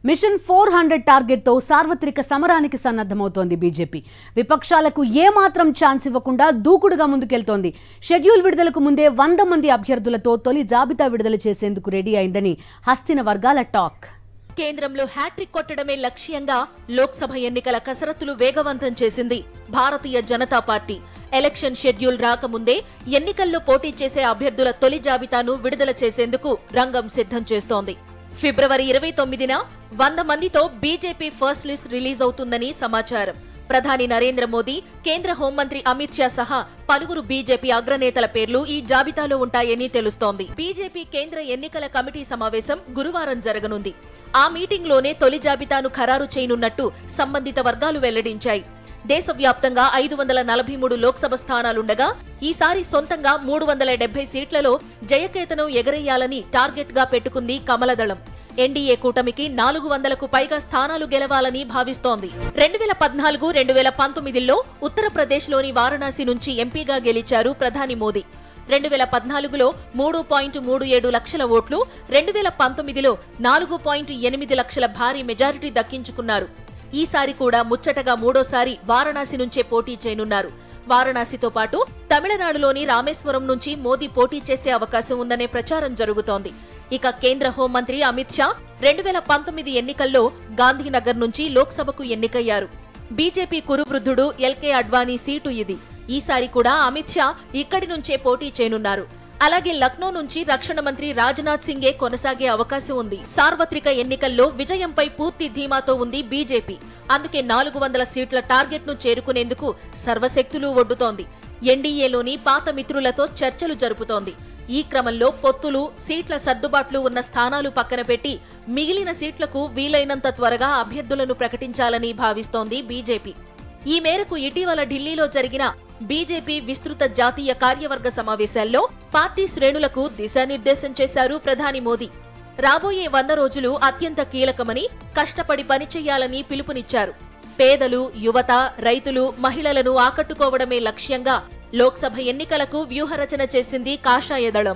Machine 400 target తో సార్వత్రిక సమరానికి సన్నద్ధమవుతోంది బీజేపీ. విపక్షాలకు ఏమాత్రం ఛాన్స్ ఇవ్వకుండా దూకుడుగా ముందుకెళ్తోంది. షెడ్యూల్ విడుదలకు ముందే 100 మంది అభ్యర్థులతో తొలి జాబితా విడుదల చేసేందుకు రెడీ అయిందని హస్తిన వర్గాల టాక్. కేంద్రంలో హ్యాట్రిక్ కొట్టడమే లక్ష్యంగా లోక్సభ ఎన్నికల కసరత్తులు వేగవంతం చేసింది Bharatiya Janata party. Election schedule రాకముందే ఎన్నికల్లో పోటీ చేసే అభ్యర్థుల తొలి జాబితాను విడుదల చేసేందుకు రంగం సిద్ధం చేస్తోంది. ఫిబ్రవరి 29న 100 మందితో బీజేపీ ఫస్ట్ లిస్ట్ రిలీజ్ అవుతుందని సమాచారం. ప్రధాని నరేంద్ర మోదీ, కేంద్ర హోంమంత్రి అమిత్ షా సహా పలువురు బీజేపీ అగ్రనేతల పేర్లు ఈ జాబితాలో ఉంటాయని తెలుస్తోంది. బీజేపీ కేంద్ర ఎన్నికల కమిటీ సమావేశం గురువారం జరగనుంది. ఆ మీటింగ్లోనే తొలి జాబితాను ఖరారు చేయనున్నట్టు సంబంధిత వర్గాలు వెల్లడించాయి. దేశవ్యాప్తంగా 543 లోక్సభ స్థానాలుండగా ఈసారి సొంతంగా 370 సీట్లలో జయకేతనం ఎగరేయాలని టార్గెట్ గా పెట్టుకుంది కమలదళం. ఎన్డీఏ కూటమికి 400కు పైగా స్థానాలు గెలవాలని భావిస్తోంది. 2014, 2019లో ఉత్తరప్రదేశ్లోని వారణాసి నుంచి ఎంపీగా గెలిచారు ప్రధాని మోదీ. 2014లో 3.37 లక్షల ఓట్లు, 2019లో 4.8 లక్షల భారీ మెజారిటీ దక్కించుకున్నారు. ఈసారి కూడా ముచ్చటగా మూడోసారి వారణాసి నుంచే పోటీ చేయనున్నారు. వారణాసితో పాటు తమిళనాడులోని రామేశ్వరం నుంచి మోదీ పోటీ చేసే అవకాశం ఉందనే ప్రచారం జరుగుతోంది. ఇక కేంద్ర హోంమంత్రి అమిత్ షా 2019 ఎన్నికల్లో గాంధీనగర్ నుంచి లోక్సభకు ఎన్నికయ్యారు. బీజేపీ కురువృద్ధుడు ఎల్కే అడ్వాణీ సీటు ఇది. ఈసారి కూడా అమిత్ షా ఇక్కడి నుంచే పోటీ చేయనున్నారు. అలాగే లక్నో నుంచి రక్షణ మంత్రి రాజ్నాథ్ సింగే కొనసాగే అవకాశం ఉంది. సార్వత్రిక ఎన్నికల్లో విజయంపై పూర్తి ధీమాతో ఉంది బీజేపీ. అందుకే 400 సీట్ల టార్గెట్ ను చేరుకునేందుకు సర్వశక్తులు ఒడ్డుతోంది. ఎన్డీఏలోని పాత మిత్రులతో చర్చలు జరుపుతోంది. ఈ క్రమంలో పొత్తులు, సీట్ల సర్దుబాట్లు ఉన్న స్థానాలు పక్కన పెట్టి మిగిలిన సీట్లకు వీలైనంత త్వరగా అభ్యర్థులను ప్రకటించాలని భావిస్తోంది బీజేపీ. ఈ మేరకు ఇటీవల ఢిల్లీలో జరిగిన బీజేపీ విస్తృత జాతీయ కార్యవర్గ సమావేశాల్లో పార్టీ శ్రేణులకు దిశానిర్దేశం చేశారు ప్రధాని మోదీ. రాబోయే 100 రోజులు అత్యంత కీలకమని, కష్టపడి పనిచేయాలని పిలుపునిచ్చారు. పేదలు, యువత, రైతులు, మహిళలను ఆకట్టుకోవడమే లక్ష్యంగా లోక్సభ ఎన్నికలకు వ్యూహరచన చేసింది కాషాయ దళం.